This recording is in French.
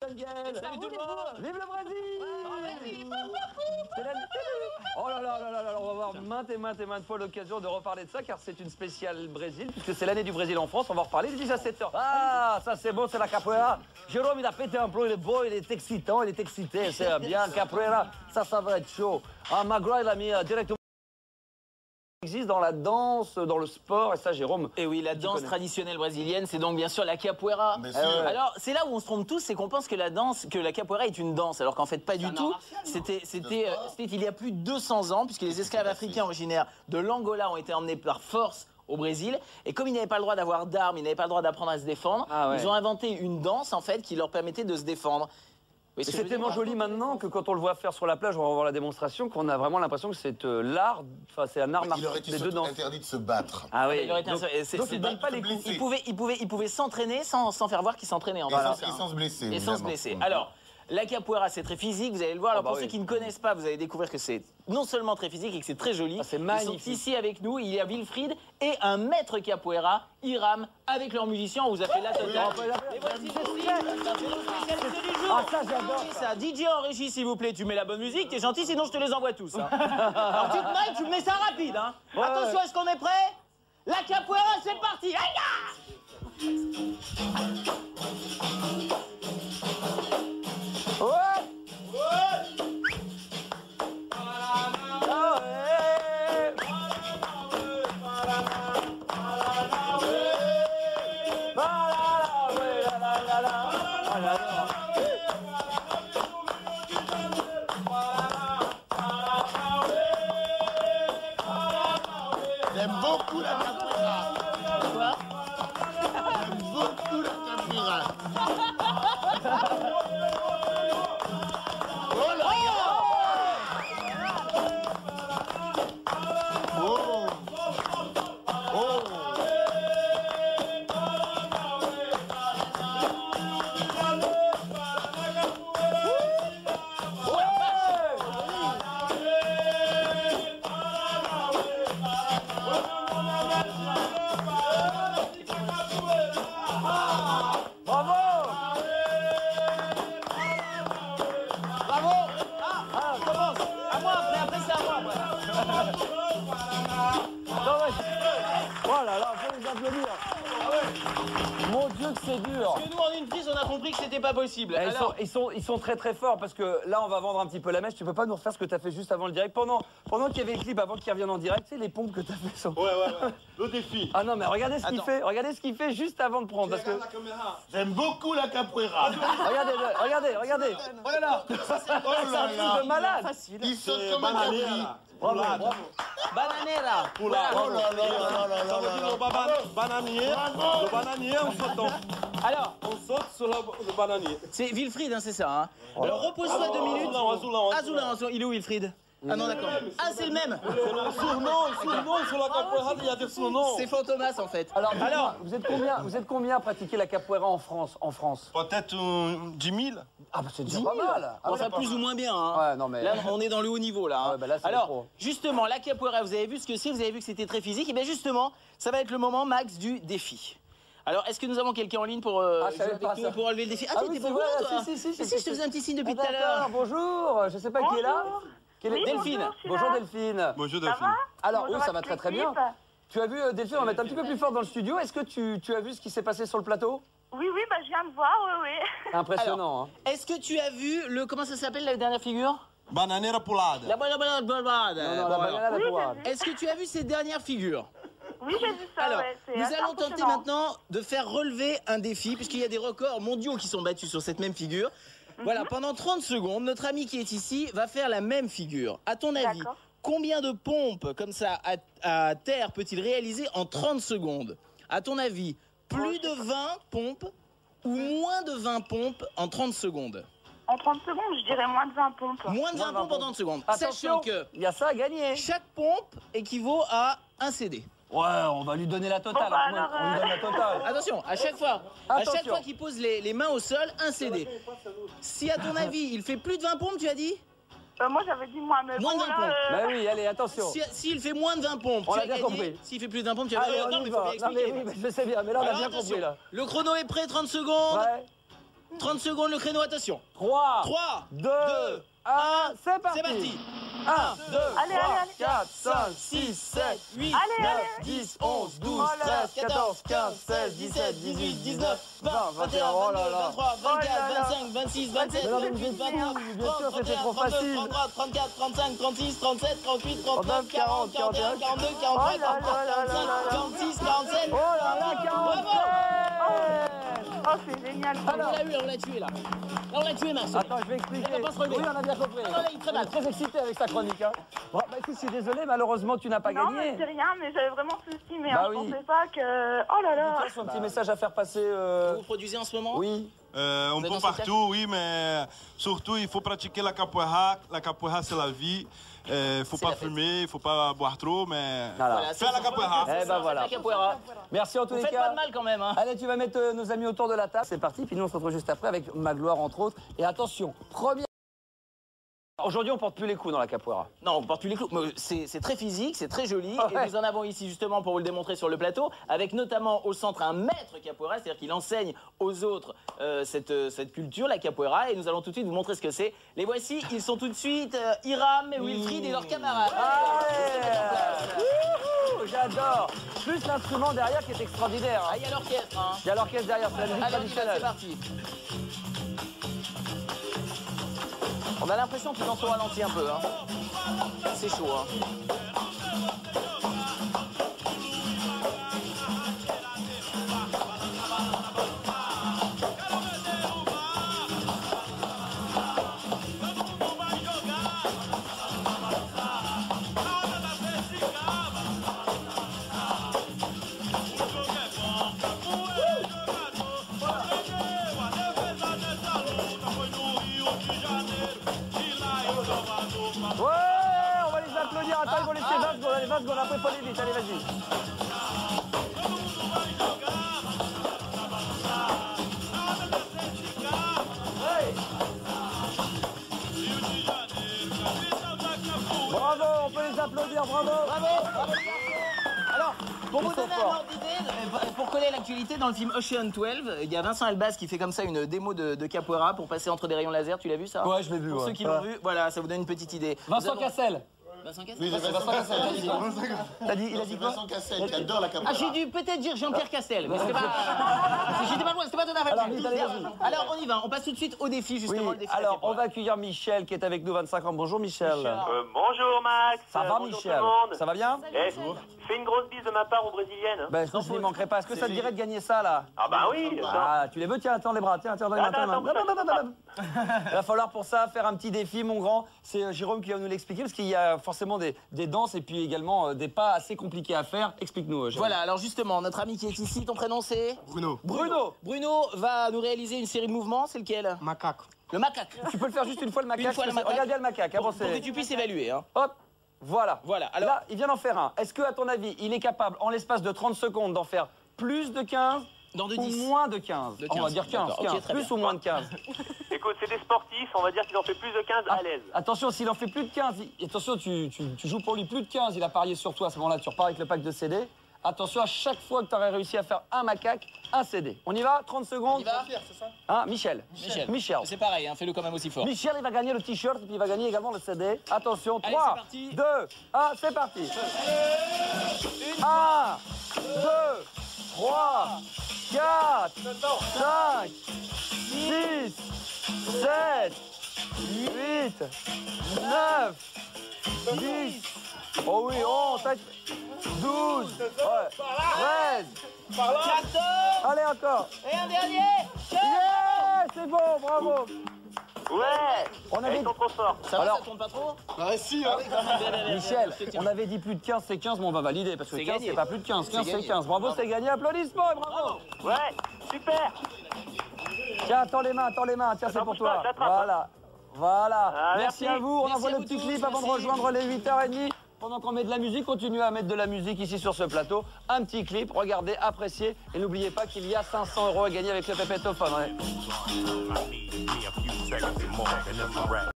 Salut tout le monde. Vive le Brésil. Oh là là là là là, on va avoir maintes et maintes fois l'occasion de reparler de ça, car c'est une spéciale Brésil, puisque c'est l'année du Brésil en France. On va en reparler dès 17h. Ah, ça c'est bon, c'est la capoeira. Jérôme, il a pété un plomb, il est beau, il est excitant, il est excité, c'est bien. Capoeira, ça va être chaud. Ah, McGraw, il a mis directement... existe dans la danse, dans le sport, et ça, Jérôme. Et oui, la danse traditionnelle brésilienne, c'est donc bien sûr la capoeira. Alors, c'est là où on se trompe tous, c'est qu'on pense que la capoeira est une danse, alors qu'en fait, pas du tout. C'était il y a plus de 200 ans, puisque les esclaves africains originaires de l'Angola ont été emmenés par force au Brésil, et comme ils n'avaient pas le droit d'avoir d'armes, ils n'avaient pas le droit d'apprendre à se défendre, ils ont inventé une danse, en fait, qui leur permettait de se défendre. Oui, c'est tellement joli maintenant que quand on le voit faire sur la plage, on va voir la démonstration, qu'on a vraiment l'impression que c'est l'art, enfin c'est un art martial. Il aurait été surtout interdit de se battre. Ah oui, il aurait été donc il donne pas les coups. Il pouvait s'entraîner sans faire voir qu'il s'entraînait en fait. Et sans se blesser. Et sans se blesser. Alors, la capoeira, c'est très physique, vous allez le voir. Alors, pour ceux qui ne connaissent pas, vous allez découvrir que c'est non seulement très physique et que c'est très joli. C'est magnifique. Ils sont ici avec nous, il y a Wilfried et un maître capoeira, Hiram, avec leurs musiciens. On vous a fait la totale. Et voici le spécialiste du jour. Ah, ça, j'adore ça. DJ en régie, s'il vous plaît, tu mets la bonne musique, t'es gentil, sinon je te les envoie tous. Hein. Alors, tu te mailles, tu mets ça rapide. Hein. Attention, est-ce qu'on est prêt? La capoeira, c'est parti. Aïe! J'aime beaucoup la capoeira. Quoi? J'aime beaucoup la capoeira. Oh là là! Oh! Oh! Oh là là, faut les applaudir. Mon Dieu que c'est dur. Parce que nous, en une prise, on a compris que c'était pas possible. Alors... Ils sont très forts, parce que là, on va vendre un petit peu la mèche. Tu peux pas nous refaire ce que tu as fait juste avant le direct? Pendant qu'il y avait le clip, avant qu'il revienne en direct, tu sais, les pompes que tu as fait sont... Ouais. Le défi. Ah non, mais regardez ce qu'il fait. Regardez ce qu'il fait juste avant de prendre. Parce que... J'aime beaucoup la capoeira. Regardez. Oh là là. C'est un truc de malade. Il saute comme un cabri. Bravo. Bananera. Oh là là. Bananier, le bananier en sautant. Alors, On saute sur le bananier. c'est Wilfried, hein, c'est ça. Hein. Alors, repose-toi 2 minutes. Azula, il est où, Wilfried? Ah non, d'accord. Ah, c'est le même. C'est le surnom sur la capoeira, il y a des surnoms. C'est Fantomas, en fait. Alors, vous êtes combien à pratiquer la capoeira en France? Peut-être 10 000. Ah bah c'est déjà pas mal. Enfin, plus ou moins bien. Hein. Ouais, non, mais... Là, on est dans le haut niveau, là. Hein. Ouais, bah là, alors, justement, la capoeira, vous avez vu ce que c'est, vous avez vu que c'était très physique. Et bien, justement, ça va être le moment, Max, du défi. Alors, est-ce que nous avons quelqu'un en ligne pour, pour relever le défi? Ah, oui, t'es pas c'est au courant, vrai, toi? si, Si, je te faisais un petit signe depuis tout à D'accord, l'heure. bonjour, je sais pas qui est là. Delphine. Bonjour Delphine. Bonjour Ça Delphine. va? Alors, Bonjour ça à va toute très bien. l'équipe. Tu as vu, Delphine, on va mettre un petit peu plus fort dans le studio. Est-ce que tu as vu ce qui s'est passé sur le plateau? Oui, bah je viens de voir, oui. Impressionnant, hein. Est-ce que tu as vu le... Comment ça s'appelle, la dernière figure? Bananera poulada. La banana. Non, la banana, la Oui, poire. j'ai vu. Est-ce que tu as vu ces dernières figures? Oui, j'ai vu ça, Alors, ouais. C'est nous assez allons tenter impressionnant. maintenant de faire relever un défi, puisqu'il y a des records mondiaux qui sont battus sur cette même figure. Voilà, pendant 30 secondes, notre ami qui est ici va faire la même figure. À ton avis, D'accord. combien de pompes comme ça à terre peut-il réaliser en 30 secondes? À ton avis, plus de 20 pompes ou moins de 20 pompes en 30 secondes? En 30 secondes, je dirais moins de 20 pompes. Moins de 20 pompes en 30 secondes. Attention, Sachant que il y a ça à gagner. chaque pompe équivaut à un CD. Ouais, on va lui donner la totale. Bon, bah, on alors, lui donne la totale. Attention, à chaque fois Attention. qu'il pose les mains au sol, un CD. Si à ton avis, il fait plus de 20 pompes, tu as dit? Moi, j'avais dit moins, mais Moins de bon, 20 là, pompes. Bah oui, allez, attention. S'il fait moins de 20 pompes, On tu l'a as bien gagné. compris. S'il fait plus de 20 pompes, tu as Allez, gagné. on Non, y mais faut va. bien Non, mais expliquer. oui, mais je sais bien, mais là, on a Alors, bien attention, compris, là. le chrono est prêt, 30 secondes. Ouais. 30 secondes le créneau, attention. 3, 2, 1, c'est parti. C'est parti. 1, 2, Allez, 3, allez, allez. 4, 5, 6, 7, 8, 9, Allez, allez. 10, 11, 12, Oh là là. 13, 14, 15, 16, 17, 18, 19, 20, 21, 21, oh là 22, là. 23, 24, Oh là là. 25, 26, 27, Mais non, mais 28, bien 29, sûr, 30, c'était 31, trop 32, facile. 33, 34, 35, 36, 37, 38, 39, 40, 41, 42, 43, Oh là là 44, là là 45, là là. 46, 47. Oh là là, 47. Oh, c'est génial. On l'a tué là. Là, on l'a tué, Marcel. Attends, je vais expliquer. Elle va pas se relever. Oui, on a bien compris. Non, là, il est très mal. Très excité avec sa chronique. Hein. Bon, bah écoute, je suis désolé, malheureusement, tu n'as pas Non, mais gagné. c'est rien, mais j'avais vraiment sous-estimé. Bah Hein. oui. Je pensais pas que. Oh là là. Lucas, un petit message à faire passer. Vous produisez en ce moment? Oui. Un Vous êtes peu dans ce partout, oui, mais surtout, il faut pratiquer la capoeira. La capoeira, c'est la vie. Il ne faut pas fumer, il ne faut pas boire trop, mais Voilà. faire la capoeira. Eh ben voilà. La capoeira. Merci en tous Vous les faites cas. pas de mal quand même, hein. Allez, tu vas mettre nos amis autour de la table. C'est parti, puis nous on se retrouve juste après avec Magloire entre autres. Et attention, première. Aujourd'hui, on porte plus les coups dans la capoeira. Non, on porte plus les clous. Mais c'est très physique, c'est très joli. Ah ouais. Et nous en avons ici justement pour vous le démontrer sur le plateau, avec notamment au centre un maître capoeira, c'est-à-dire qu'il enseigne aux autres cette culture, la capoeira. Et nous allons tout de suite vous montrer ce que c'est. Les voici, ils sont tout de suite Hiram, Wilfried et leurs camarades. Allez. Wouhou, j'adore. Plus l'instrument derrière qui est extraordinaire. Ah, il y a l'orchestre, hein. Il y a l'orchestre derrière, c'est la musique Allez, on y va, c'est traditionnelle. parti. On a l'impression qu'ils en sont ralentis un peu, hein. C'est chaud, hein. Ouais, on va les applaudir. Attends, ils vont laisser 20 secondes. Allez, 20 secondes. Après, faut aller vite. Allez, vas-y. Bravo, on peut les applaudir. Bravo. Bravo. Alors, pour vous Ils sont donner un forts. ordre d'idée, pour coller l'actualité, dans le film Ocean 12, il y a Vincent Elbaz qui fait comme ça une démo de capoeira pour passer entre des rayons laser. Tu l'as vu ça? Ouais, je l'ai vu. Pour ouais. ceux qui l'ont vu, voilà, ça vous donne une petite idée. Vincent Nous avons- Cassel. Vincent Cassel. Oui, c'est Vincent Cassel. Il a dit quoi? Vincent Cassel qui adore la Ah, capoeira. j'ai dû peut-être dire Jean-Pierre Castel, mais c'était pas. J'étais pas loin, c'était pas tout à fait. Alors, vite, allez, vas-y. Alors, on y va, on passe tout de suite au défi, justement. Oui, Le défi de la alors on capoeira. va accueillir Michel qui est avec nous, 25 ans. Bonjour Michel. Bonjour Max. Ça va Bonjour Michel? tout le monde. Ça va bien? Eh, fais une grosse bise de ma part aux Brésiliennes. Ben écoute, je n'y manquerai pas. Est-ce que ça te dirait de gagner ça là? Ah bah oui. Ah, tu les veux? Tiens, attends les bras. Tiens, dans les mains. Attends, dans les mains. attends, Il va falloir pour ça faire un petit défi, mon grand. C'est Jérôme qui va nous l'expliquer parce qu'il y a forcément des danses et puis également des pas assez compliqués à faire. Explique-nous, Jérôme. Voilà, alors justement, notre ami qui est ici, ton prénom c'est Bruno. Bruno, Bruno va nous réaliser une série de mouvements, c'est lequel? Macaque. Le macaque. tu peux le faire juste une fois le macaque. Une fois le macaque. Regarde bien le macaque. Pour, Avancez. pour que tu puisses évaluer. Hein. Hop. Voilà. Voilà, alors- Là, il vient d'en faire un. Est-ce que, à ton avis, il est capable, en l'espace de 30 secondes, d'en faire plus de 15 Dans de ou 10. moins de 15? De On va 15, dire 15. d'accord, ok, 15. très Plus bien. ou moins de 15? Écoute, c'est des sportifs, on va dire qu'il en fait plus de 15 à l'aise. Attention, s'il en fait plus de 15, attention, tu joues pour lui plus de 15, il a parié sur toi. À ce moment-là, tu repars avec le pack de CD. Attention, à chaque fois que tu aurais réussi à faire un macaque, un CD. On y va? 30 secondes. On y va? Hein, Michel. Michel. C'est pareil, hein, fais-le quand même aussi fort. Michel, il va gagner le t-shirt et puis il va gagner également le CD. Attention, Allez, 3, c'est parti. 2, 1, c'est parti. 1, 2, 3, 4, 5, 6, 7, 8, 9, 10. Oh oui, 11, 12, 13. 14. Allez, encore. Et un dernier. Yeah, c'est bon, bravo. Ouais. On avait- Ils sont trop forts. Ça va, Alors- ça tourne pas trop? Ah si, hein. Michel, on avait dit plus de 15, c'est 15, mais on va valider parce que C'est 15, gagné. c'est pas plus de 15. 15, C'est c'est gagné. 15. Bravo, c'est gagné. Applaudissements et bravo. Ouais. Super. Tiens, attends les mains. Tiens, c'est Attends, pour bouge pas, toi. j'attrape, voilà. Voilà. Ah, merci merci. à vous. On Merci envoie à le vous petit tous, clip avant de merci. rejoindre les 8h30. Pendant qu'on met de la musique, continuez à mettre de la musique ici sur ce plateau. Un petit clip, regardez, appréciez. Et n'oubliez pas qu'il y a 500 € à gagner avec le Pépétophone. Ouais.